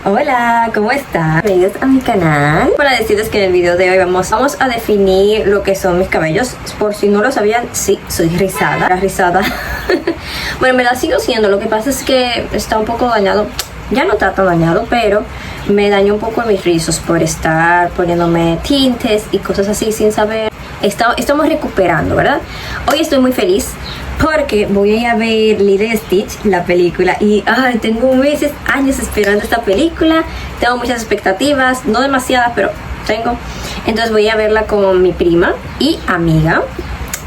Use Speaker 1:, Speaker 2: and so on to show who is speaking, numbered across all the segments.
Speaker 1: Hola, ¿cómo están? Bienvenidos a mi canal. Para decirles que en el video de hoy vamos a definir lo que son mis cabellos. Por si no lo sabían, sí, soy rizada. La rizada. Bueno, me la sigo siendo. Lo que pasa es que está un poco dañado. Ya no está tan dañado, pero me dañó un poco mis rizos por estar poniéndome tintes y cosas así sin saber. Estamos recuperando, ¿verdad? Hoy estoy muy feliz porque voy a ir a ver Lilo y Stitch, la película. Y tengo meses, años esperando esta película. Tengo muchas expectativas, no demasiadas, pero tengo. Entonces voy a verla con mi prima y amiga.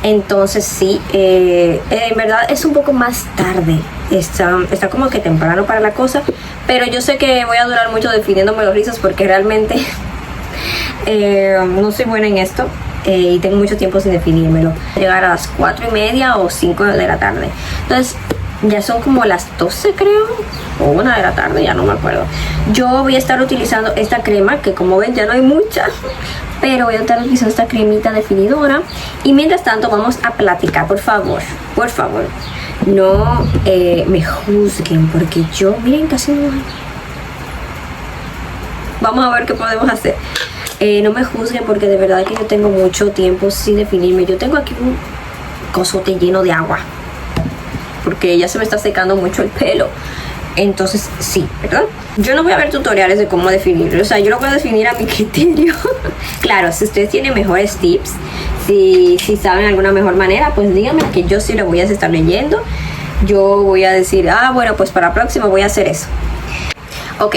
Speaker 1: Entonces sí, en verdad es un poco más tarde. Está como que temprano para la cosa. Pero yo sé que voy a durar mucho definiéndome los rizos porque realmente no soy buena en esto. Y tengo mucho tiempo sin definírmelo. Llegar a las 4:30 o 5 de la tarde. Entonces ya son como las 12 creo, o 1 de la tarde, ya no me acuerdo. Yo voy a estar utilizando esta crema, que como ven ya no hay mucha, pero voy a estar utilizando esta cremita definidora. Y mientras tanto vamos a platicar. Por favor, no me juzguen, porque yo, miren, casi no hay. Vamos a ver qué podemos hacer. No me juzguen porque de verdad que yo tengo mucho tiempo sin definirme. Yo tengo aquí un cosote lleno de agua porque ya se me está secando mucho el pelo. Entonces sí, ¿verdad? Yo no voy a ver tutoriales de cómo definirlo. O sea, yo lo voy a definir a mi criterio. Claro, si ustedes tienen mejores tips, si saben alguna mejor manera, pues díganme, que yo sí lo voy a estar leyendo. Yo voy a decir, bueno, pues para la próxima voy a hacer eso. Ok,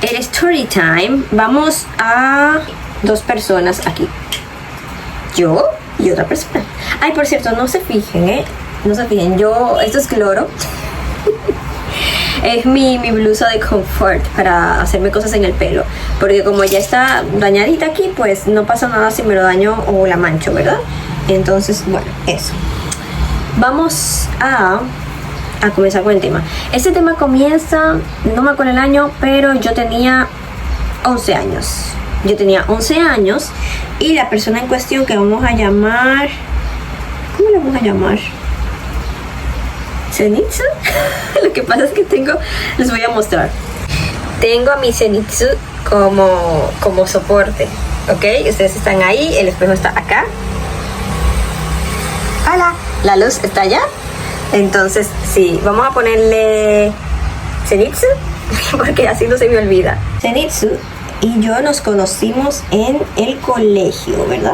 Speaker 1: el story time. Vamos a 2 personas aquí. Yo y otra persona. Ay, por cierto, no se fijen, no se fijen. Esto es cloro. Es mi blusa de confort para hacerme cosas en el pelo. Porque como ya está dañadita aquí, pues no pasa nada si me lo daño o la mancho, ¿verdad? Entonces, bueno, eso. Vamos a comenzar con el tema. Este tema comienza, no me acuerdo el año, pero yo tenía 11 años. Yo tenía 11 años y la persona en cuestión, que vamos a llamar, ¿cómo le vamos a llamar? Zenitsu. Lo que pasa es que les voy a mostrar. Tengo a mi Zenitsu como soporte, ¿ok? Ustedes están ahí, el espejo está acá. Hola, la luz está allá. Entonces, sí, vamos a ponerle Zenitsu, porque así no se me olvida. Zenitsu y yo nos conocimos en el colegio, ¿verdad?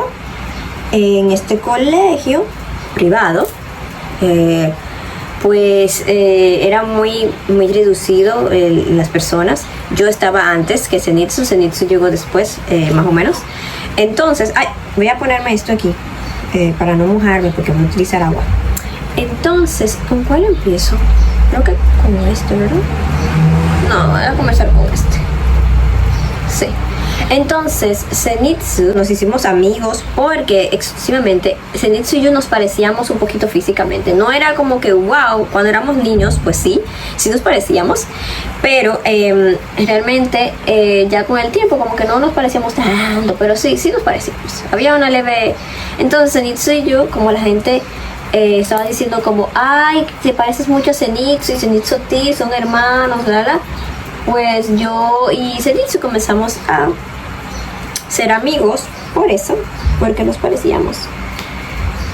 Speaker 1: En este colegio privado, pues era muy reducido las personas. Yo estaba antes que Zenitsu llegó después, más o menos. Entonces, voy a ponerme esto aquí, para no mojarme, porque voy a utilizar agua. Entonces, ¿con cuál empiezo? Creo que con este, ¿verdad? No, voy a comenzar con este. Sí. Entonces, Zenitsu, nos hicimos amigos porque exclusivamente Zenitsu y yo nos parecíamos un poquito físicamente. No era como que wow, cuando éramos niños, pues sí nos parecíamos. Pero realmente ya con el tiempo como que no nos parecíamos tanto, pero sí nos parecíamos. Había una leve. Entonces, Zenitsu y yo, como la gente estaba diciendo como, ay, te pareces mucho a Zenitsu y Zenitsu a ti, son hermanos, pues yo y Zenitsu comenzamos a ser amigos porque nos parecíamos.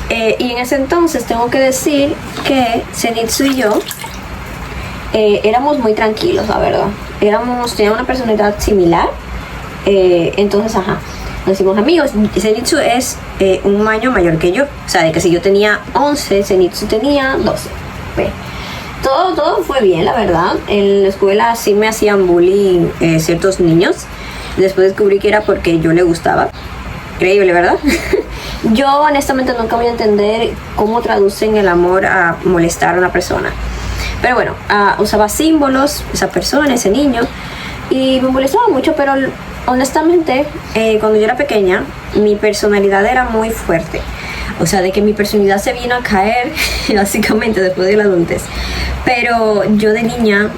Speaker 1: Y en ese entonces tengo que decir que Zenitsu y yo éramos muy tranquilos, la verdad. Teníamos una personalidad similar. Entonces, nos hicimos amigos. Zenitsu es un año mayor que yo. O sea, de que si yo tenía 11, Zenitsu tenía 12. Todo fue bien, la verdad. En la escuela sí me hacían bullying ciertos niños. Después descubrí que era porque yo le gustaba. Increíble, ¿verdad? Yo honestamente nunca voy a entender cómo traducen el amor a molestar a una persona. Pero bueno, usaba símbolos, esa persona, ese niño. Y me molestaba mucho, pero honestamente, cuando yo era pequeña, mi personalidad era muy fuerte. O sea, de que mi personalidad se vino a caer, básicamente, después de la adultez. Pero yo de niña,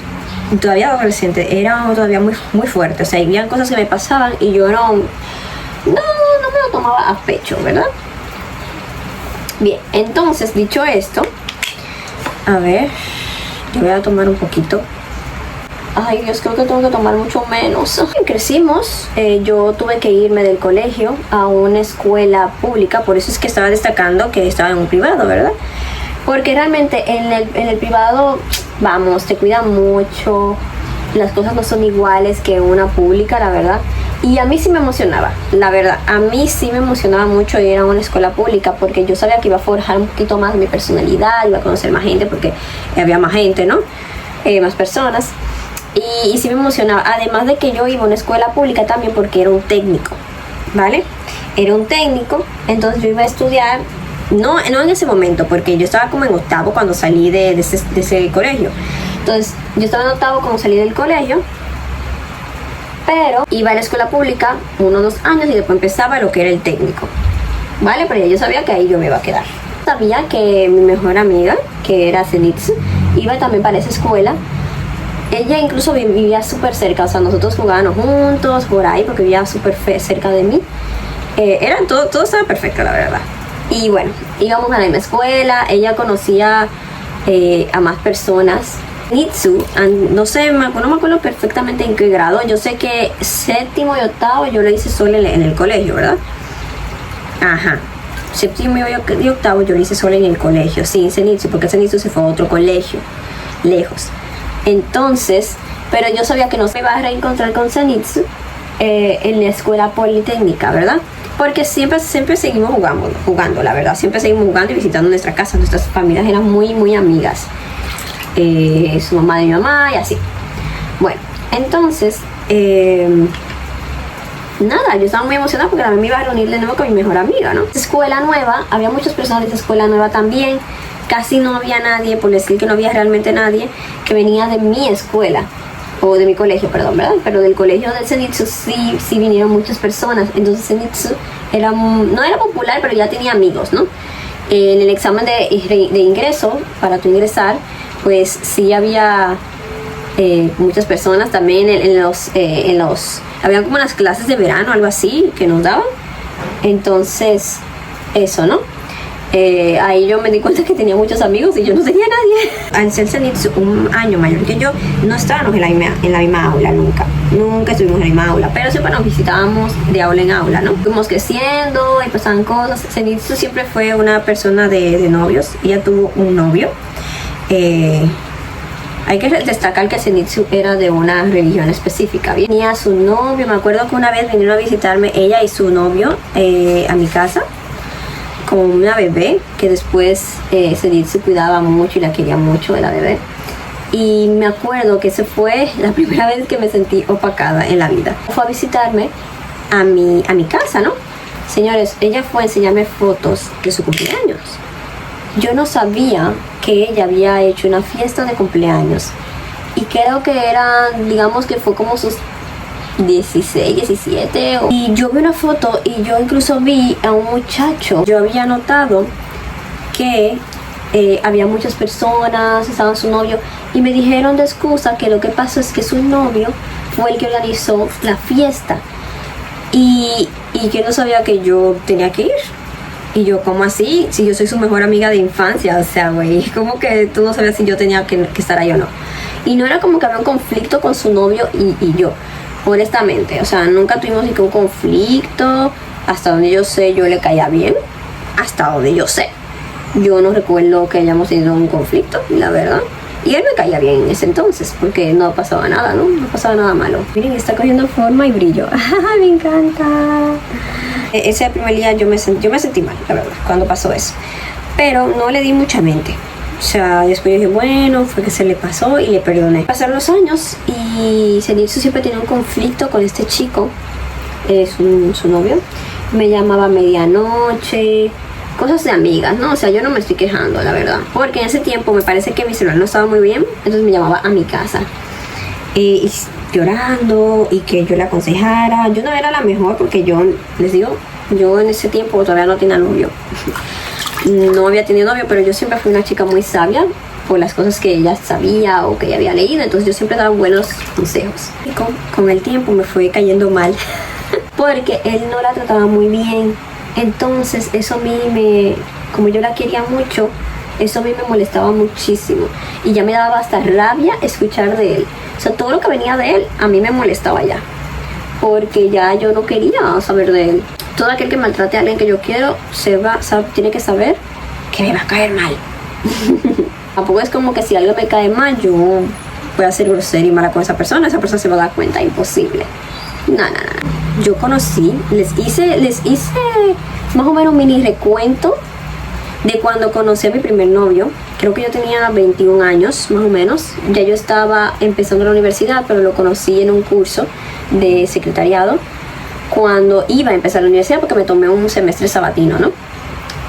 Speaker 1: todavía adolescente, era todavía muy fuerte. O sea, había cosas que me pasaban y yo no me lo tomaba a pecho, ¿verdad? Bien, entonces, dicho esto, a ver, yo voy a tomar un poquito. ay Dios, creo que tengo que tomar mucho menos. Crecimos, yo tuve que irme del colegio a una escuela pública, por eso es que estaba destacando que estaba en un privado, ¿verdad? Porque realmente en el privado, vamos, te cuidan mucho, las cosas no son iguales que una pública, la verdad. Y a mí sí me emocionaba, la verdad, a mí sí me emocionaba mucho ir a una escuela pública porque yo sabía que iba a forjar un poquito más mi personalidad, iba a conocer más gente porque había más gente, ¿no? Más personas. Y sí me emocionaba, además de que yo iba a una escuela pública también porque era un técnico, ¿vale? Era un técnico, entonces yo iba a estudiar, no en ese momento, porque yo estaba como en octavo cuando salí de ese colegio. Entonces yo estaba en octavo cuando salí del colegio, pero iba a la escuela pública 1 o 2 años y después empezaba lo que era el técnico, ¿vale? Pero ya yo sabía que ahí yo me iba a quedar. Sabía que mi mejor amiga, que era Zenitsu, iba también para esa escuela. Ella incluso vivía súper cerca, o sea, nosotros jugábamos juntos por ahí porque vivía súper cerca de mí. Todo estaba perfecto, la verdad. Y bueno, íbamos a la misma escuela, ella conocía a más personas. Nitsu, no sé, no me acuerdo perfectamente en qué grado. Yo sé que 7º y 8º yo lo hice solo en el colegio, ¿verdad? Ajá. 7º y 8º yo lo hice solo en el colegio, sin Zenitsu, porque Zenitsu se fue a otro colegio, lejos. Entonces, pero yo sabía que no se iba a reencontrar con Zenitsu en la escuela politécnica, ¿verdad? Porque siempre seguimos jugando, la verdad. Siempre seguimos jugando y visitando nuestra casa. Nuestras familias eran muy, muy amigas. Su mamá de mi mamá y así. Bueno, entonces, nada, yo estaba muy emocionada porque también me iba a reunir de nuevo con mi mejor amiga, ¿no? Escuela nueva, había muchas personas de esa escuela nueva también. Casi no había nadie, por decir que no había realmente nadie que venía de mi escuela, o de mi colegio, perdón, ¿verdad? Pero del colegio de Zenitsu sí vinieron muchas personas. Entonces Zenitsu no era popular, pero ya tenía amigos, ¿no? En el examen de ingreso, para tu ingresar, pues sí había muchas personas también había como unas clases de verano, algo así, que nos daban. Entonces, eso, ¿no? Ahí yo me di cuenta que tenía muchos amigos y yo no tenía nadie. Al ser Zenitsu 1 año mayor que yo, no estábamos en la misma aula nunca estuvimos en la misma aula, pero siempre nos visitábamos de aula en aula, ¿no? Fuimos creciendo y pasaban cosas. Zenitsu siempre fue una persona de novios. Ella tuvo un novio. Hay que destacar que Zenitsu era de una religión específica. Tenía su novio, me acuerdo que una vez vinieron a visitarme ella y su novio a mi casa con una bebé, que después Zenitsu cuidaba mucho y la quería mucho de la bebé. Y me acuerdo que esa fue la primera vez que me sentí opacada en la vida. Fue a visitarme a mi casa, ¿no? Señores, ella fue a enseñarme fotos de su cumpleaños. Yo no sabía que ella había hecho una fiesta de cumpleaños. Y creo que digamos que fue como sus 16, 17. Y yo vi una foto y yo incluso vi a un muchacho. Yo había notado que había muchas personas, estaba su novio, y me dijeron de excusa que lo que pasó es que su novio fue el que organizó la fiesta y que no sabía que yo tenía que ir. Y yo, ¿cómo así? Si yo soy su mejor amiga de infancia, o sea, güey, ¿cómo que tú no sabías si yo tenía que estar ahí o no? Y no era como que había un conflicto con su novio y yo, honestamente, o sea, nunca tuvimos ni que un conflicto. Hasta donde yo sé, yo le caía bien, hasta donde yo sé. Yo no recuerdo que hayamos tenido un conflicto, la verdad. Y él me caía bien en ese entonces, porque no pasaba nada, ¿no? No pasaba nada malo. Miren, está cogiendo forma y brillo. ¡Me encanta! Ese primer día yo me sentí mal, la verdad, cuando pasó eso. Pero no le di mucha mente. O sea, después yo dije, bueno, fue que se le pasó y le perdoné. Pasaron los años y Zenitsu siempre tenía un conflicto con este chico, su novio. Me llamaba a medianoche, cosas de amigas, ¿no? O sea, yo no me estoy quejando, la verdad. Porque en ese tiempo me parece que mi celular no estaba muy bien, entonces me llamaba a mi casa. Y llorando y que yo le aconsejara. Yo no era la mejor porque yo, les digo, yo en ese tiempo todavía no tenía novio. No había tenido novio, pero yo siempre fui una chica muy sabia por las cosas que ella sabía o que ella había leído. Entonces yo siempre daba buenos consejos. Y con el tiempo me fue cayendo mal porque él no la trataba muy bien. Entonces eso a mí como yo la quería mucho, Eso a mí me molestaba muchísimo y ya me daba hasta rabia escuchar de él. O sea, todo lo que venía de él a mí me molestaba ya, porque ya yo no quería saber de él. Todo aquel que maltrate a alguien que yo quiero tiene que saber que me va a caer mal. Tampoco es como que si algo me cae mal yo voy a ser grosera y mala con esa persona se va a dar cuenta. Imposible. No. Yo conocí, les hice más o menos un mini recuento de cuando conocí a mi primer novio. Creo que yo tenía 21 años más o menos. Ya yo estaba empezando la universidad, pero lo conocí en un curso de secretariado cuando iba a empezar la universidad, porque me tomé un semestre sabatino, ¿no?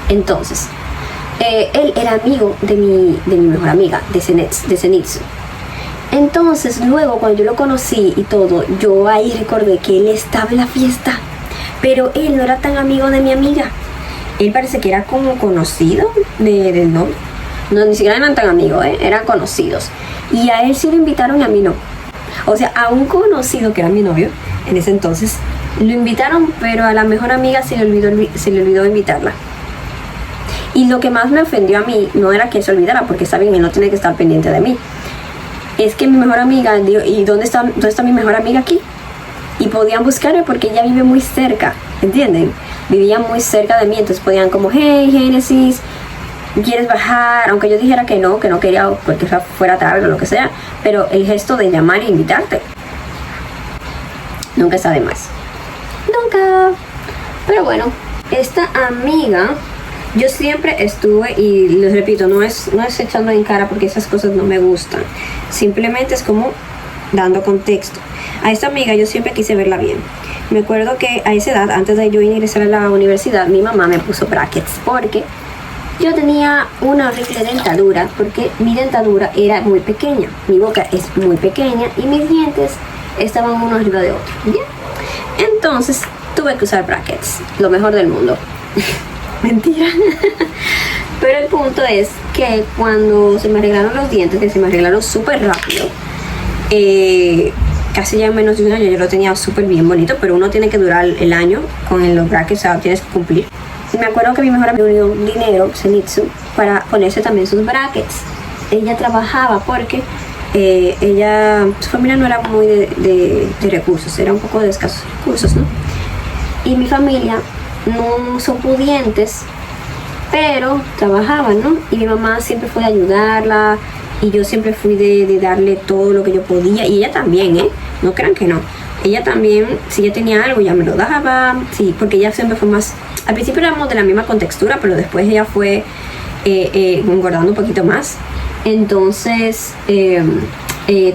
Speaker 1: Entonces él era amigo de mi mejor amiga, de Zenitsu. Entonces luego cuando yo lo conocí y todo, yo ahí recordé que él estaba en la fiesta, pero él no era tan amigo de mi amiga. Él parece que era como conocido del novio. No, ni siquiera eran tan amigos, eran conocidos. Y a él sí lo invitaron y a mí no. O sea, a un conocido que era mi novio en ese entonces lo invitaron, pero a la mejor amiga se le olvidó invitarla. Y lo que más me ofendió a mí no era que él se olvidara, porque está bien, él no tiene que estar pendiente de mí. Es que mi mejor amiga dijo, ¿y dónde está mi mejor amiga aquí? Y podían buscarme porque ella vive muy cerca, ¿entienden? Vivía muy cerca de mí, entonces podían como, hey, Génesis, ¿quieres bajar? Aunque yo dijera que no quería porque fuera tarde o lo que sea, pero el gesto de llamar e invitarte nunca está de más. Nunca. Pero bueno, esta amiga, yo siempre estuve, y les repito, no es echando en cara porque esas cosas no me gustan, simplemente es como dando contexto. A esta amiga yo siempre quise verla bien. Me acuerdo que a esa edad, antes de yo ingresar a la universidad, mi mamá me puso brackets porque yo tenía una horrible dentadura, porque mi dentadura era muy pequeña, mi boca es muy pequeña y mis dientes estaban uno arriba de otro, ¿bien? Entonces tuve que usar brackets, lo mejor del mundo. Mentira. Pero el punto es que cuando se me arreglaron los dientes, que se me arreglaron súper rápido, casi ya en menos de un año, yo lo tenía súper bien bonito, pero uno tiene que durar el año con los brackets, o sea, tienes que cumplir. Y me acuerdo que mi mejor amiga me dio dinero, Zenitsu, para ponerse también sus brackets. Ella trabajaba porque su familia no era muy de recursos, era un poco de escasos recursos, ¿no? Y mi familia no son pudientes, pero trabajaban, ¿no? Y mi mamá siempre fue de ayudarla, y yo siempre fui de darle todo lo que yo podía, y ella también, no crean que no. Ella también, si ella tenía algo, ya me lo daba, sí, porque ella siempre fue más, al principio éramos de la misma contextura, pero después ella fue engordando un poquito más. Entonces,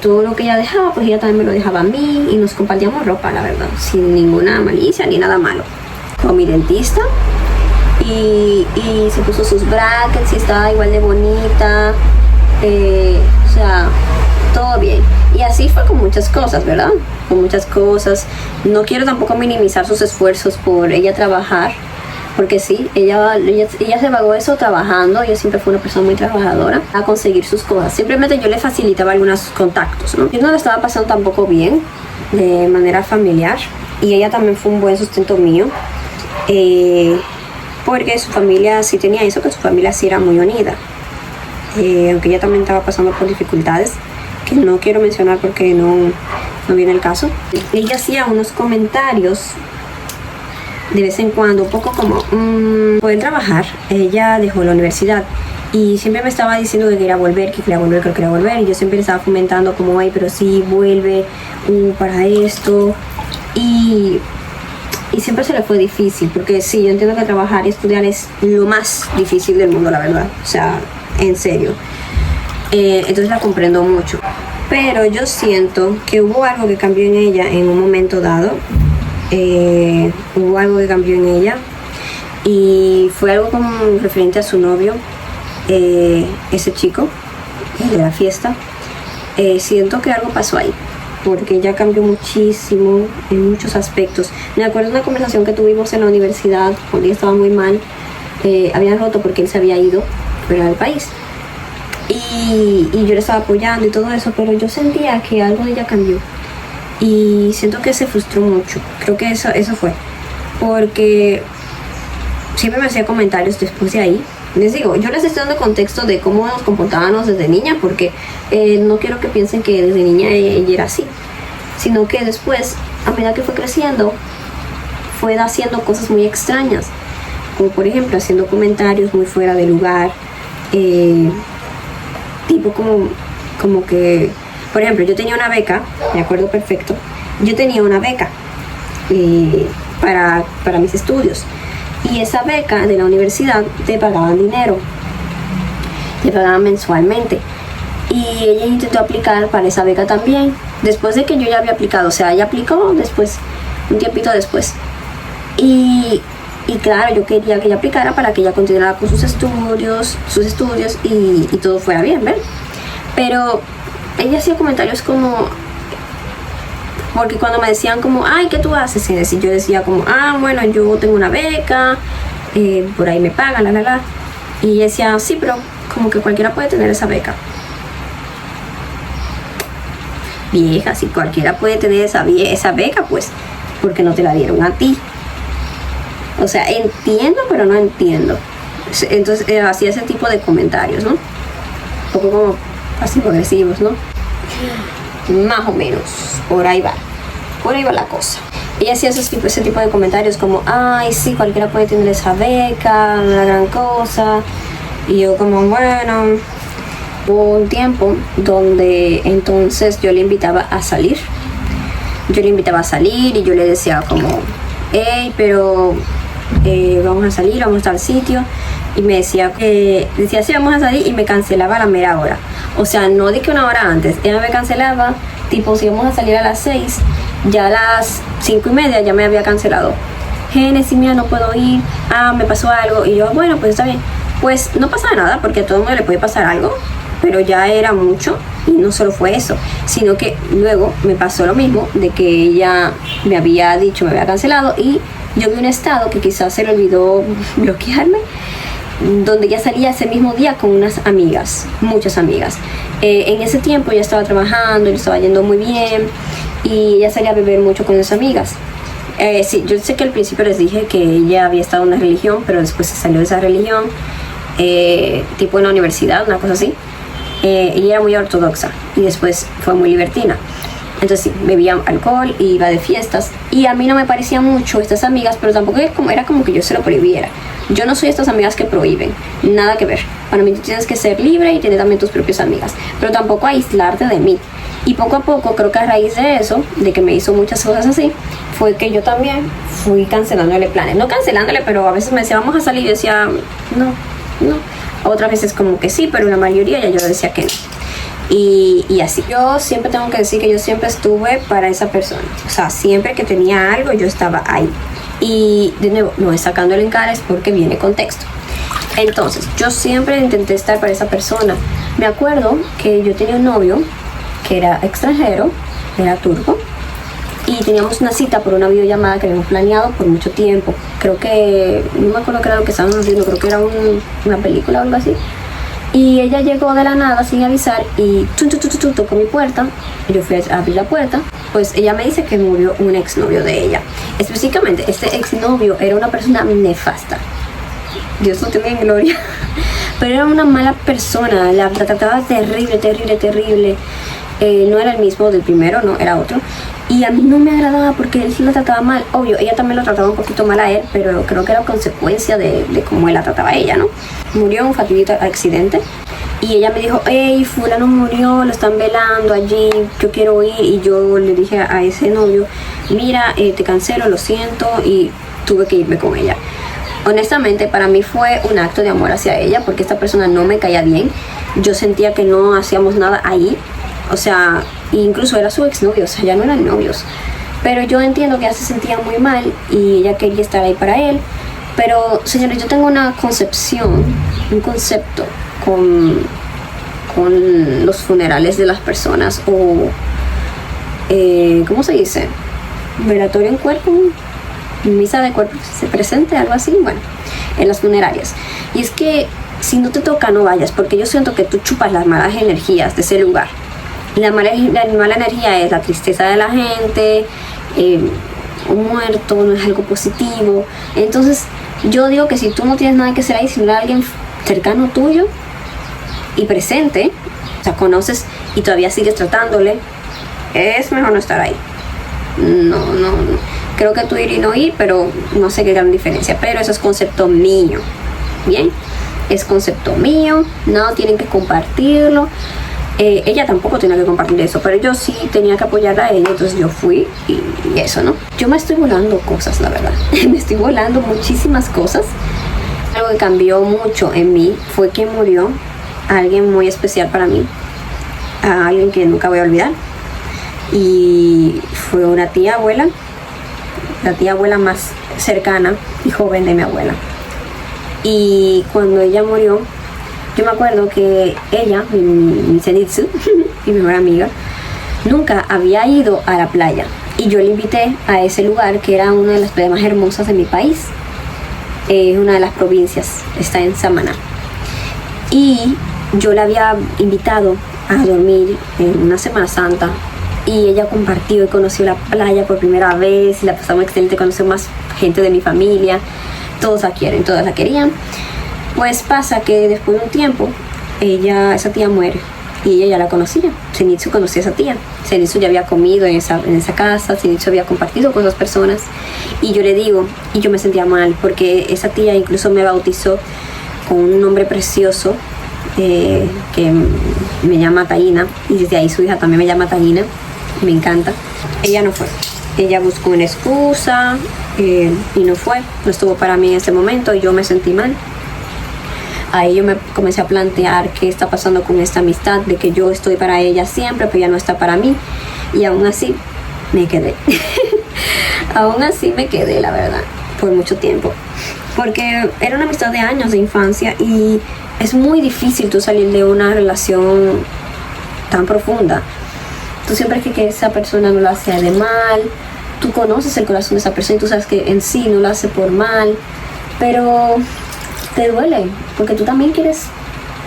Speaker 1: todo lo que ella dejaba, pues ella también me lo dejaba a mí, y nos compartíamos ropa, la verdad, sin ninguna malicia ni nada malo. Con mi dentista, y se puso sus brackets y estaba igual de bonita, o sea, todo bien. Y así fue con muchas cosas, ¿verdad? Con muchas cosas. No quiero tampoco minimizar sus esfuerzos por ella trabajar, porque sí, ella se pagó eso trabajando. Ella siempre fue una persona muy trabajadora a conseguir sus cosas. Simplemente yo le facilitaba algunos contactos, ¿no? Yo no le estaba pasando tampoco bien de manera familiar, y ella también fue un buen sustento mío, porque su familia sí tenía eso, que su familia sí era muy unida, aunque ella también estaba pasando por dificultades que no quiero mencionar porque no viene el caso. Ella hacía unos comentarios de vez en cuando, un poco como poder trabajar. Ella dejó la universidad y siempre me estaba diciendo que quería volver, y yo siempre le estaba fomentando como, ay, pero sí, vuelve para esto, y siempre se le fue difícil, porque sí, yo entiendo que trabajar y estudiar es lo más difícil del mundo, la verdad, o sea, en serio. Entonces la comprendo mucho, pero yo siento que hubo algo que cambió en ella en un momento dado. Hubo algo que cambió en ella, y fue algo como referente a su novio, ese chico de la fiesta. Siento que algo pasó ahí, porque ella cambió muchísimo en muchos aspectos. Me acuerdo de una conversación que tuvimos en la universidad cuando ella estaba muy mal. Habían roto porque él se había ido fuera del país, y yo le estaba apoyando y todo eso, pero yo sentía que algo de ella cambió, y siento que se frustró mucho. Creo que eso fue porque siempre me hacía comentarios después de ahí les digo, yo les estoy dando contexto de cómo nos comportábamos desde niña, porque no quiero que piensen que desde niña ella era así, sino que después, a medida que fue creciendo, fue haciendo cosas muy extrañas, como por ejemplo haciendo comentarios muy fuera de lugar, tipo como que, por ejemplo, yo tenía una beca, me acuerdo perfecto, yo tenía una beca para mis estudios, y esa beca de la universidad te pagaban dinero, te pagaban mensualmente, y ella intentó aplicar para esa beca también, después de que yo ya había aplicado, o sea, ella aplicó después, un tiempito después, y claro, yo quería que ella aplicara para que ella continuara con sus estudios y todo fuera bien, ¿ven? Pero ella hacía comentarios como, porque cuando me decían como, ay, ¿qué tú haces? Y yo decía como, bueno, yo tengo una beca, por ahí me pagan, y ella decía, sí, pero como que cualquiera puede tener esa beca. Vieja, si cualquiera puede tener esa beca, pues, porque no te la dieron a ti. O sea, entiendo, pero no entiendo. Entonces hacía ese tipo de comentarios, ¿no? Un poco como pasivo-agresivos, ¿no? Más o menos, por ahí va la cosa. Ella hacía ese tipo de comentarios como, ay, sí, cualquiera puede tener esa beca, una gran cosa. Y yo como, bueno, hubo un tiempo donde entonces yo le invitaba a salir. Y yo le decía como, hey, pero vamos a salir, vamos al sitio. Y me decía sí, vamos a salir, y me cancelaba a la mera hora. O sea, no di que una hora antes, ella me cancelaba, tipo, si vamos a salir a las 6, ya a las 5:30 ya me había cancelado. Génesis, mira, no puedo ir, me pasó algo. Y yo, bueno, pues está bien. Pues no pasa nada, porque a todo el mundo le puede pasar algo, pero ya era mucho. Y no solo fue eso, sino que luego me pasó lo mismo, de que ella me había cancelado, y yo vi un estado que quizás se le olvidó bloquearme, donde ya salía ese mismo día con unas amigas, muchas amigas. En ese tiempo ya estaba trabajando, le estaba yendo muy bien, y ella salía a beber mucho con esas amigas. Sí, yo sé que al principio les dije que ella había estado en una religión, pero después se salió de esa religión, tipo en la universidad, una cosa así. Ella era muy ortodoxa y después fue muy libertina. Entonces sí, bebía alcohol y iba de fiestas, y a mí no me parecían mucho estas amigas, pero tampoco era como que yo se lo prohibiera. Yo no soy estas amigas que prohíben, nada que ver. Para mí tú tienes que ser libre y tener también tus propias amigas, pero tampoco aislarte de mí. Y poco a poco, creo que a raíz de eso, de que me hizo muchas cosas así, fue que yo también fui cancelándole planes. No cancelándole, pero a veces me decía, vamos a salir, y yo decía, no. Otras veces como que sí, pero la mayoría ya yo decía que no. Y así. Yo siempre tengo que decir que yo siempre estuve para esa persona. O sea, siempre que tenía algo, yo estaba ahí. Y de nuevo, no es sacándole en cara, es porque viene contexto. Entonces, yo siempre intenté estar para esa persona. Me acuerdo que yo tenía un novio que era extranjero, era turco, y teníamos una cita por una videollamada que habíamos planeado por mucho tiempo. Creo que, no me acuerdo qué era lo que estábamos haciendo, creo que era una película o algo así. Y ella llegó de la nada sin avisar y tocó mi puerta. Y yo fui a abrir la puerta. Pues ella me dice que murió un exnovio de ella. Específicamente, este exnovio era una persona nefasta. Dios lo tenga en gloria. Pero era una mala persona, la trataba terrible. No era el mismo del primero, no, era otro. Y a mí no me agradaba porque él sí lo trataba mal. Obvio, ella también lo trataba un poquito mal a él, pero creo que era consecuencia de cómo él la trataba a ella, ¿no? Murió en un fatídico accidente. Y ella me dijo, hey, fulano murió, lo están velando allí, yo quiero ir. Y yo le dije a ese novio, mira, te cancelo, lo siento, y tuve que irme con ella. Honestamente, para mí fue un acto de amor hacia ella, porque esta persona no me caía bien. Yo sentía que no hacíamos nada ahí. O sea, incluso era su exnovio, o sea, ya no eran novios. Pero yo entiendo que ella se sentía muy mal y ella quería estar ahí para él. Pero, señores, yo tengo una concepción, un concepto con los funerales de las personas, o, ¿cómo se dice? Velatorio en cuerpo, misa de cuerpo se presente, algo así, bueno, en las funerarias. Y es que si no te toca, no vayas, porque yo siento que tú chupas las malas energías de ese lugar. La mala energía es la tristeza de la gente, un muerto no es algo positivo. Entonces yo digo que si tú no tienes nada que hacer ahí, si no hay alguien cercano tuyo y presente, o sea, conoces y todavía sigues tratándole, es mejor no estar ahí. No. Creo que tú ir y no ir, pero no sé qué gran diferencia. Pero eso es concepto mío. Bien, es concepto mío. No tienen que compartirlo. Ella tampoco tenía que compartir eso, pero yo sí tenía que apoyarla a ella, entonces yo fui y eso, ¿no? Yo me estoy volando cosas, la verdad. Me estoy volando muchísimas cosas. Algo que cambió mucho en mí fue que murió alguien muy especial para mí, a alguien que nunca voy a olvidar. Y fue una tía abuela, la tía abuela más cercana y joven de mi abuela. Y cuando ella murió, yo me acuerdo que ella, mi Zenitsu, mi mejor amiga, nunca había ido a la playa. Y yo le invité a ese lugar, que era una de las playas más hermosas de mi país. Es una de las provincias, está en Samaná. Y yo la había invitado a dormir en una Semana Santa. Y ella compartió y conoció la playa por primera vez. Y la pasamos excelente, conoció más gente de mi familia. Todos la quieren, todas la querían. Pues pasa que después de un tiempo, esa tía muere. Y ella ya la conocía. Zenitsu conocía a esa tía. Zenitsu ya había comido en esa casa. Zenitsu había compartido con esas personas. Y yo le digo, y yo me sentía mal, porque esa tía incluso me bautizó con un nombre precioso, que me llama Taina. Y desde ahí su hija también me llama Taina. Me encanta. Ella no fue. Ella buscó una excusa y no fue. No estuvo para mí en ese momento y yo me sentí mal. Ahí yo me comencé a plantear qué está pasando con esta amistad, de que yo estoy para ella siempre, pero ella no está para mí. Y aún así me quedé. Aún así me quedé, la verdad, por mucho tiempo. Porque era una amistad de años de infancia y es muy difícil tú salir de una relación tan profunda. Tú siempre crees que esa persona no lo hace de mal. Tú conoces el corazón de esa persona y tú sabes que en sí no lo hace por mal. Pero te duele, porque tú también quieres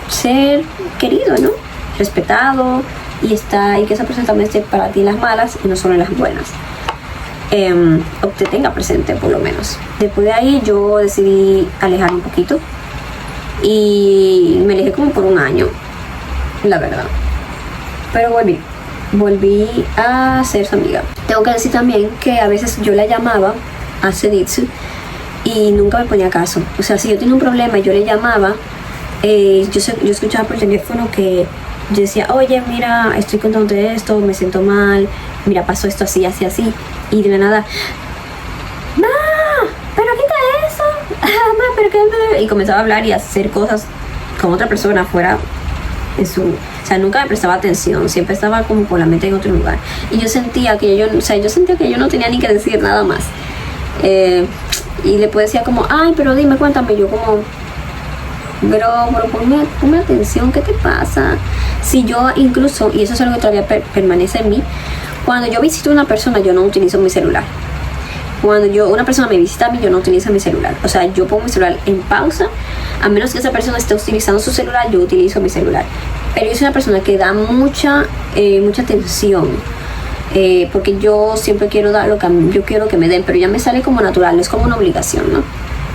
Speaker 1: ser querido, ¿no? Respetado y que esa persona también esté para ti en las malas y no solo en las buenas. O te tenga presente por lo menos. Después de ahí yo decidí alejarme un poquito y me alejé como por un año, la verdad. Pero volví a ser su amiga. Tengo que decir también que a veces yo la llamaba a Zenitsu y nunca me ponía caso. O sea, si yo tenía un problema y yo le llamaba, yo escuchaba por teléfono que yo decía, oye, mira, estoy contándote esto, me siento mal, mira, pasó esto así, así, así. Y de la nada, ¡ma! ¿Pero quita eso? ¡Ma! ¿Pero qué? Y comenzaba a hablar y a hacer cosas con otra persona afuera en su... O sea, nunca me prestaba atención, siempre estaba como con la mente en otro lugar. Y yo sentía que yo no tenía ni que decir nada más. Y después decía como, ay, pero dime, cuéntame. Yo como, pero ponme atención, ¿qué te pasa? Si yo incluso, y eso es algo que todavía permanece en mí, cuando yo visito a una persona, yo no utilizo mi celular. Cuando una persona me visita a mí, yo no utilizo mi celular. O sea, yo pongo mi celular en pausa, a menos que esa persona esté utilizando su celular, yo utilizo mi celular. Pero yo soy una persona que da mucha atención, porque yo siempre quiero dar lo que yo quiero que me den, pero ya me sale como natural, no es como una obligación, ¿no?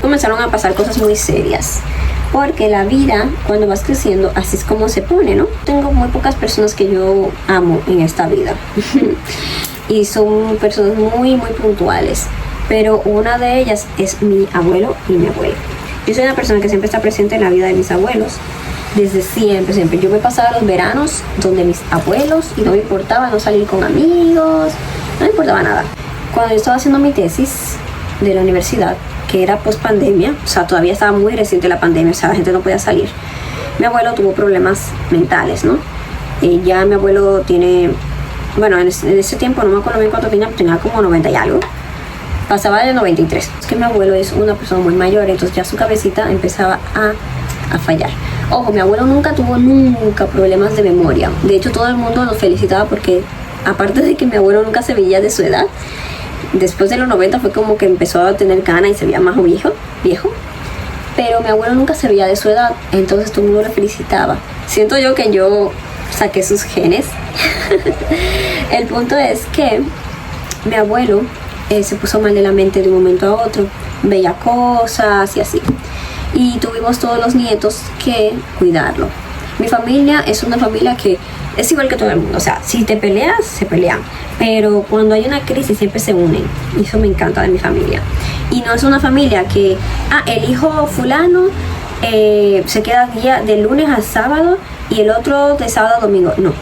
Speaker 1: Comenzaron a pasar cosas muy serias, porque la vida, cuando vas creciendo, así es como se pone, ¿no? Tengo muy pocas personas que yo amo en esta vida. Y son personas muy, muy puntuales. Pero una de ellas es mi abuelo y mi abuela. Yo soy una persona que siempre está presente en la vida de mis abuelos. Desde siempre. Yo me pasaba los veranos donde mis abuelos y no me importaba no salir con amigos. No me importaba nada. Cuando yo estaba haciendo mi tesis de la universidad, que era post pandemia, o sea, todavía estaba muy reciente la pandemia, o sea, la gente no podía salir. Mi abuelo tuvo problemas mentales, ¿no? Ya mi abuelo tiene... Bueno, en ese tiempo no me acuerdo bien cuánto tenía como 90 y algo. Pasaba de 93. Es que mi abuelo es una persona muy mayor, entonces ya su cabecita empezaba a fallar. Ojo, mi abuelo nunca tuvo problemas de memoria. De hecho, todo el mundo nos felicitaba porque, aparte de que mi abuelo nunca se veía de su edad, después de los 90 fue como que empezó a tener cana y se veía más viejo. Pero mi abuelo nunca se veía de su edad, entonces todo el mundo le felicitaba. Siento yo que yo saqué sus genes. El punto es que mi abuelo se puso mal de la mente de un momento a otro, veía cosas y así. y tuvimos todos los nietos que cuidarlo. Mi familia es una familia que es igual que todo el mundo, o sea, si te peleas, se pelean, pero cuando hay una crisis siempre se unen, y eso me encanta de mi familia. Y no es una familia que, el hijo fulano se queda día de lunes a sábado y el otro de sábado a domingo. No,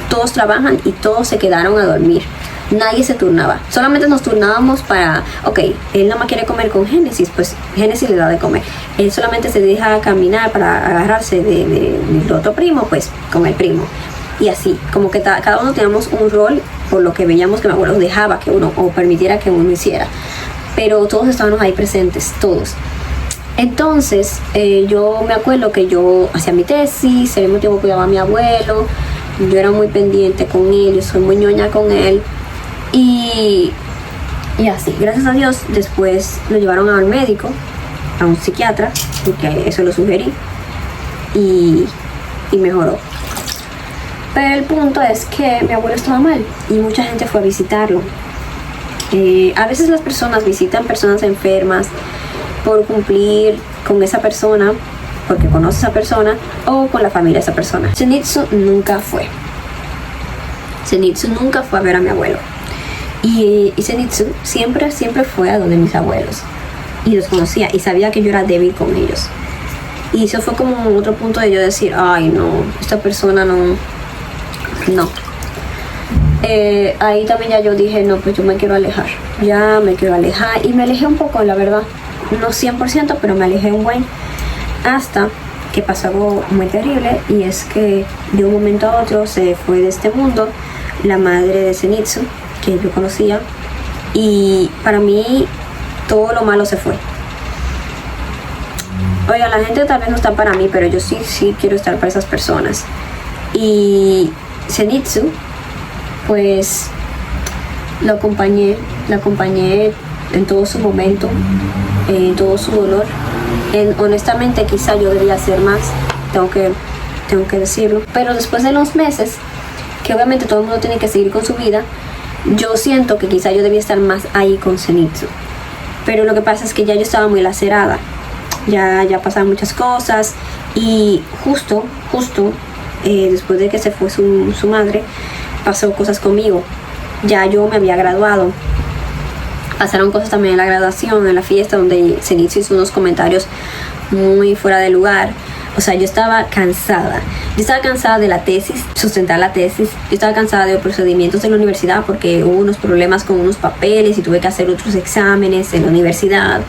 Speaker 1: todos trabajan y todos se quedaron a dormir. Nadie se turnaba, solamente nos turnábamos para, él nada más quiere comer con Génesis, pues Génesis le da de comer. Él solamente se deja caminar para agarrarse del otro primo, pues con el primo. Y así, como que cada uno teníamos un rol por lo que veíamos que mi abuelo dejaba que uno, o permitiera que uno hiciera. Pero todos estábamos ahí presentes, todos. Entonces, yo me acuerdo que yo hacía mi tesis, al mismo tiempo cuidaba a mi abuelo, yo era muy pendiente con él, yo soy muy ñoña con él. Y así, gracias a Dios, después lo llevaron al médico, a un psiquiatra, porque eso lo sugerí, y mejoró. Pero el punto es que mi abuelo estaba mal y mucha gente fue a visitarlo. A veces las personas visitan personas enfermas por cumplir con esa persona, porque conoce a esa persona, o con la familia de esa persona. Zenitsu nunca fue. Zenitsu nunca fue a ver a mi abuelo. Y Zenitsu siempre fue a donde mis abuelos. Y los conocía y sabía que yo era débil con ellos. Y eso fue como otro punto de yo decir, ay no, esta persona no. Ahí también ya yo dije, no, pues yo me quiero alejar. Ya me quiero alejar. Y me alejé un poco, la verdad. No 100%, pero me alejé un buen. Hasta que pasó algo muy terrible. Y es que de un momento a otro se fue de este mundo la madre de Zenitsu, que yo conocía, y para mí todo lo malo se fue. Oiga, la gente tal vez no está para mí, pero yo sí quiero estar para esas personas. Y Zenitsu, pues la acompañé en todo su momento, en todo su dolor. Honestamente quizá yo debía hacer más, tengo que decirlo, pero después de los meses, que obviamente todo el mundo tiene que seguir con su vida, yo siento que quizá yo debía estar más ahí con Zenitsu. Pero lo que pasa es que ya yo estaba muy lacerada, ya pasaban muchas cosas, y justo después de que se fue su madre, pasó cosas conmigo. Ya yo me había graduado, pasaron cosas también en la graduación, en la fiesta, donde Zenitsu hizo unos comentarios muy fuera de lugar. O sea, yo estaba cansada de la tesis, sustentar la tesis. Yo estaba cansada de los procedimientos de la universidad porque hubo unos problemas con unos papeles y tuve que hacer otros exámenes en la universidad.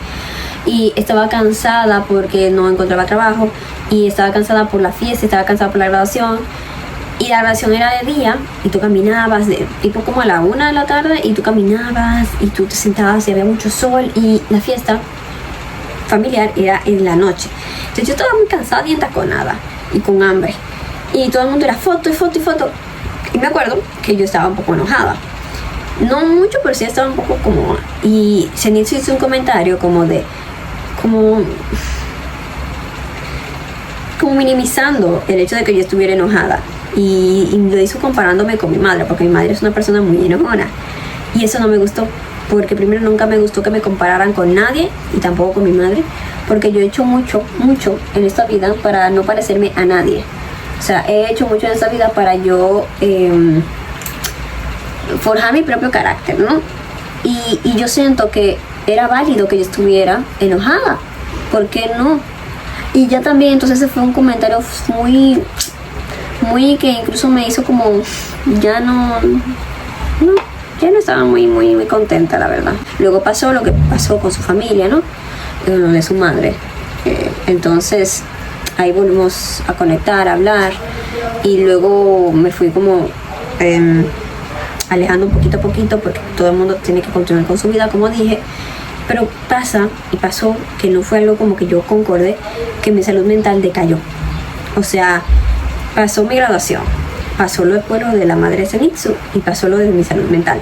Speaker 1: Y estaba cansada porque no encontraba trabajo, y estaba cansada por la fiesta, estaba cansada por la graduación. Y la graduación era de día y tú caminabas, tipo como a la 1 de la tarde, y tú caminabas y tú te sentabas y había mucho sol, y la fiesta familiar era en la noche. Entonces yo estaba muy cansada y entaconada y con hambre, y todo el mundo era foto y foto y foto. Y me acuerdo que yo estaba un poco enojada, no mucho, pero sí estaba un poco como, y Zenitsu hizo un comentario como minimizando el hecho de que yo estuviera enojada, y lo hizo comparándome con mi madre, porque mi madre es una persona muy enojona, y eso no me gustó, porque primero nunca me gustó que me compararan con nadie, y tampoco con mi madre, porque yo he hecho mucho en esta vida para no parecerme a nadie. O sea, he hecho mucho en esta vida para yo forjar mi propio carácter, ¿no? Y yo siento que era válido que yo estuviera enojada. ¿Por qué no? Y ya también, entonces ese fue un comentario muy que incluso me hizo como, ya no estaba muy contenta, la verdad. Luego pasó lo que pasó con su familia, ¿no? De su madre. Entonces ahí volvimos a conectar, a hablar, y luego me fui como alejando poquito a poquito, porque todo el mundo tiene que continuar con su vida, como dije. Pero pasó que no fue algo como que yo concordé, que mi salud mental decayó. O sea, pasó mi graduación, pasó lo de la madre de Zenitsu, y pasó lo de mi salud mental.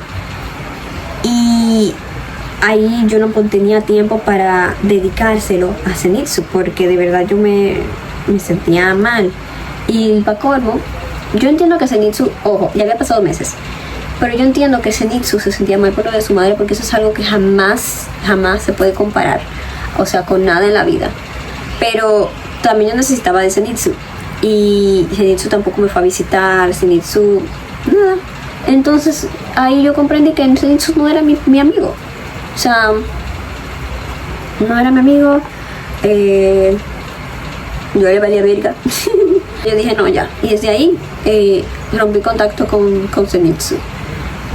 Speaker 1: Y ahí yo no tenía tiempo para dedicárselo a Zenitsu, porque de verdad yo me sentía mal. Y para colmo, yo entiendo que Zenitsu, ojo, ya había pasado meses, pero yo entiendo que Zenitsu se sentía mal por lo de su madre, porque eso es algo que jamás se puede comparar, o sea, con nada en la vida. Pero también yo necesitaba de Zenitsu. Y Zenitsu tampoco me fue a visitar, Zenitsu, nada. Entonces ahí yo comprendí que Zenitsu no era mi amigo. O sea, no era mi amigo. Yo le valía verga. Yo dije no, ya. Y desde ahí rompí contacto con Zenitsu.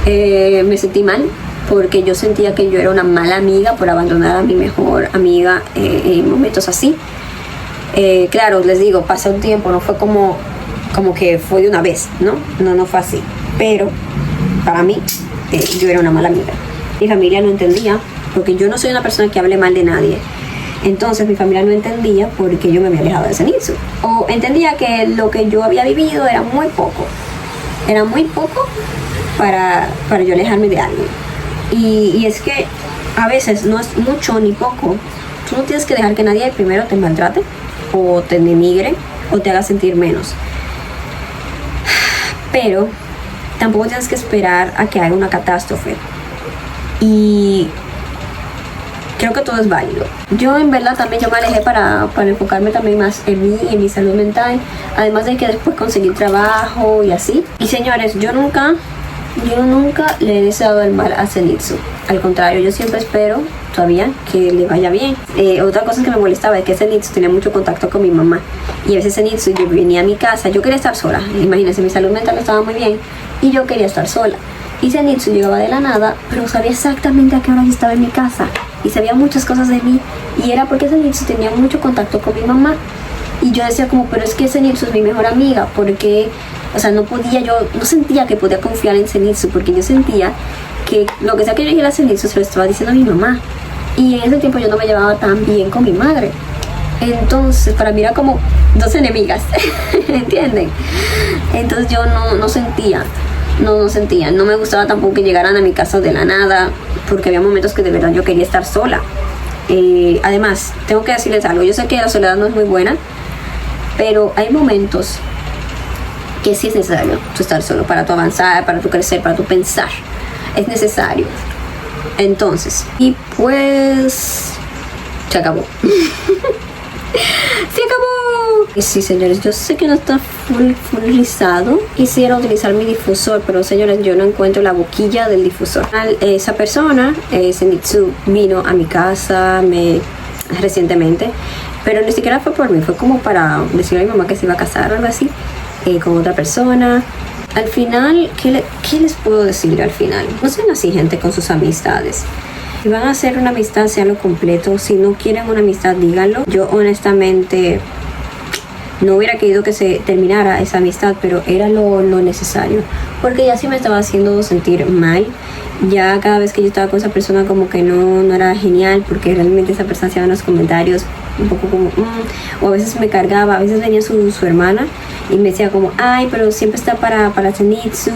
Speaker 1: Me sentí mal porque yo sentía que yo era una mala amiga por abandonar a mi mejor amiga en momentos así. Claro, les digo, pasó un tiempo, no fue como que fue de una vez, no fue así. Pero para mí, yo era una mala amiga. Mi familia no entendía, porque yo no soy una persona que hable mal de nadie. Entonces mi familia no entendía porque yo me había alejado de Zenitsu. O entendía que lo que yo había vivido era muy poco. Era muy poco para yo alejarme de alguien. Y es que a veces no es mucho ni poco. Tú no tienes que dejar que nadie primero te maltrate, o te denigre, o te haga sentir menos. Pero tampoco tienes que esperar a que haga una catástrofe. Y creo que todo es válido. Yo en verdad también yo me alejé para enfocarme también más en mí y en mi salud mental. Además de que después conseguí trabajo y así. Y señores, yo nunca le he deseado el mal a Zenitsu. Al contrario, yo siempre espero todavía que le vaya bien. Otra cosa que me molestaba es que Zenitsu tenía mucho contacto con mi mamá. Y a veces Zenitsu, yo venía a mi casa, yo quería estar sola. Imagínense, mi salud mental no estaba muy bien y yo quería estar sola. Y Zenitsu llegaba de la nada, pero sabía exactamente a qué hora yo estaba en mi casa. Y sabía muchas cosas de mí. Y era porque Zenitsu tenía mucho contacto con mi mamá. Y yo decía como, pero es que Zenitsu es mi mejor amiga, porque, o sea, no sentía que podía confiar en Zenitsu, porque yo sentía que lo que sea que yo dijera a Zenitsu se lo estaba diciendo a mi mamá. Y en ese tiempo yo no me llevaba tan bien con mi madre. Entonces, para mí era como dos enemigas, ¿entienden? Entonces yo no sentía. No me gustaba tampoco que llegaran a mi casa de la nada, porque había momentos que de verdad yo quería estar sola. Además, tengo que decirles algo. Yo sé que la soledad no es muy buena, pero hay momentos que sí es necesario tú estar solo para tu avanzar, para tu crecer, para tu pensar. Es necesario. Entonces, y pues se acabó. ¡Se acabó! Y sí, señores, yo sé que no está full rizado. Quisiera utilizar mi difusor, pero señores, yo no encuentro la boquilla del difusor. Esa persona, Zenitsu, vino a mi casa recientemente, pero ni siquiera fue por mí, fue como para decirle a mi mamá que se iba a casar o algo así, con otra persona. Al final, ¿qué les puedo decir al final? No sean así, gente, con sus amistades. Si van a hacer una amistad, sea lo completo. Si no quieren una amistad, díganlo. Yo honestamente no hubiera querido que se terminara esa amistad, pero era lo necesario, porque ya sí me estaba haciendo sentir mal. Ya cada vez que yo estaba con esa persona como que no era genial, porque realmente esa persona hacía unos comentarios un poco como o a veces me cargaba. A veces venía su hermana y me decía como, ay, pero siempre está para Zenitsu,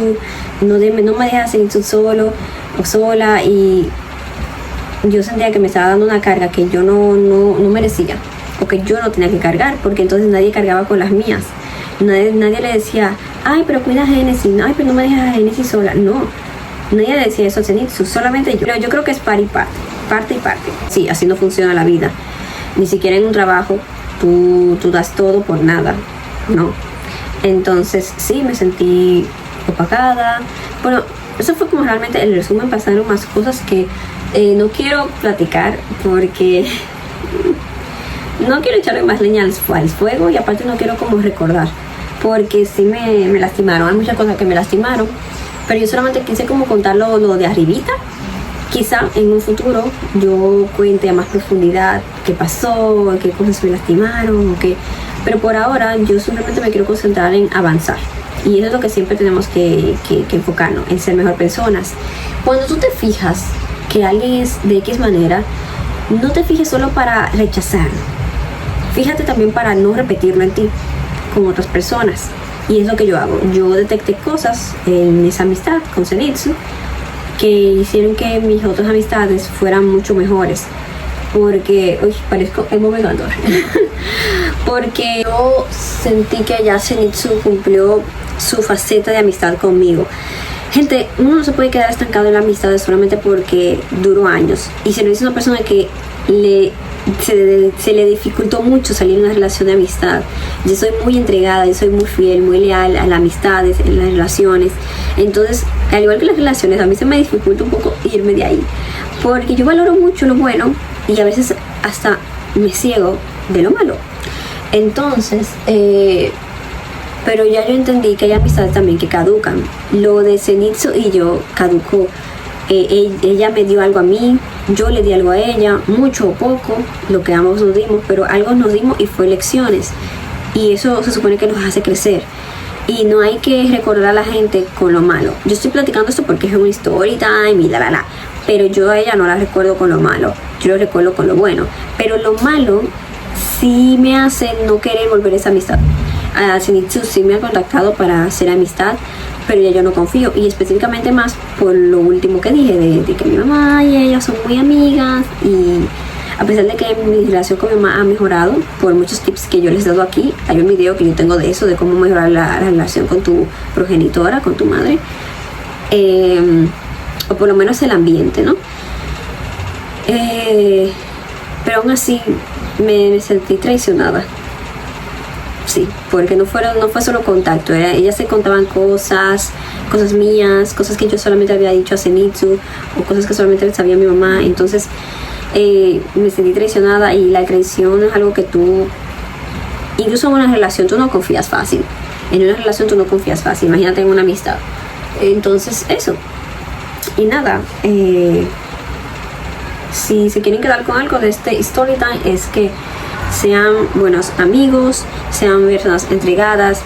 Speaker 1: no me deja Zenitsu solo o sola. Y yo sentía que me estaba dando una carga que yo no merecía, o que yo no tenía que cargar, porque entonces nadie cargaba con las mías. Nadie le decía, ay, pero cuida a Génesis, ay, pero no me dejas a Génesis sola. No, nadie le decía eso a Zenitsu, solamente yo. Pero yo creo que es parte y parte. Sí, así no funciona la vida. Ni siquiera en un trabajo tú das todo por nada, no. Entonces sí, me sentí opacada. Bueno, eso fue como realmente el resumen. Pasaron más cosas que no quiero platicar, porque no quiero echarle más leña al fuego, y aparte no quiero como recordar, porque sí me lastimaron. Hay muchas cosas que me lastimaron, pero yo solamente quise como contar lo de arribita. Quizá en un futuro yo cuente a más profundidad qué pasó, qué cosas me lastimaron, pero por ahora yo simplemente me quiero concentrar en avanzar. Y eso es lo que siempre tenemos que enfocarnos, en ser mejor personas. Cuando tú te fijas que alguien es de X manera, no te fijes solo para rechazar. Fíjate también para no repetirlo en ti con otras personas. Y es lo que yo hago. Yo detecté cosas en esa amistad con Zenitsu que hicieron que mis otras amistades fueran mucho mejores. Porque, uy, parezco Emo Vegador. Porque yo sentí que ya Zenitsu cumplió su faceta de amistad conmigo. Gente, uno no se puede quedar estancado en la amistad solamente porque duró años. Y si no es una persona que le se le dificultó mucho salir en una relación de amistad. Yo soy muy entregada, yo soy muy fiel, muy leal a las amistades, en las relaciones. Entonces, al igual que las relaciones, a mí se me dificulta un poco irme de ahí, porque yo valoro mucho lo bueno y a veces hasta me ciego de lo malo. Entonces, pero ya yo entendí que hay amistades también que caducan. Lo de Zenitsu y yo caducó. Ella me dio algo a mí, yo le di algo a ella, mucho o poco, lo que ambos nos dimos, pero algo nos dimos y fue lecciones. Y eso se supone que nos hace crecer. Y no hay que recordar a la gente con lo malo. Yo estoy platicando esto porque es un story time y la. Pero yo a ella no la recuerdo con lo malo, yo lo recuerdo con lo bueno. Pero lo malo sí me hace no querer volver a esa amistad. A Zenitsu sí me ha contactado para hacer amistad, pero ya yo no confío, y específicamente más por lo último que dije, de que mi mamá y ella son muy amigas, y a pesar de que mi relación con mi mamá ha mejorado por muchos tips que yo les he dado aquí, hay un video que yo tengo de eso, de cómo mejorar la relación con tu progenitora, con tu madre, o por lo menos el ambiente, ¿no? Pero aún así me sentí traicionada. Sí, porque no fue solo contacto, ellas se contaban cosas mías, cosas que yo solamente había dicho a Zenitsu, o cosas que solamente sabía mi mamá. Entonces me sentí traicionada, y la traición es algo que tú, incluso en una relación, tú no confías fácil. En una relación tú no confías fácil, imagínate en una amistad. Entonces eso, y nada, si se quieren quedar con algo de este story time, es que sean buenos amigos, sean personas entregadas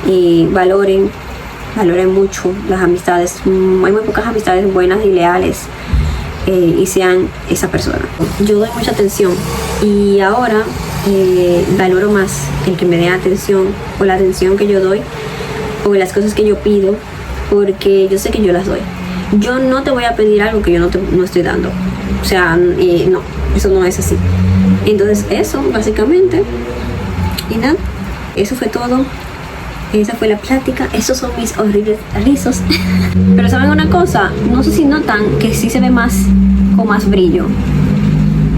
Speaker 1: y valoren mucho las amistades. Hay muy pocas amistades buenas y leales, y sean esa persona. Yo doy mucha atención, y ahora valoro más el que me dé atención, o la atención que yo doy, o las cosas que yo pido, porque yo sé que yo las doy. Yo no te voy a pedir algo que yo no estoy dando. O sea, no, eso no es así. Entonces eso, básicamente. Y nada, eso fue todo. Esa fue la plática. Esos son mis horribles rizos. Pero ¿saben una cosa? No sé si notan que sí se ve más, con más brillo.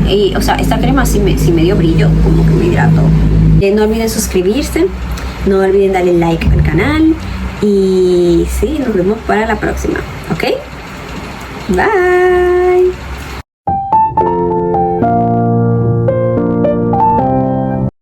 Speaker 1: Y, o sea, esta crema sí me dio brillo, como que me hidrató. No olviden suscribirse, no olviden darle like al canal. Y sí, nos vemos para la próxima. ¿Ok? Bye.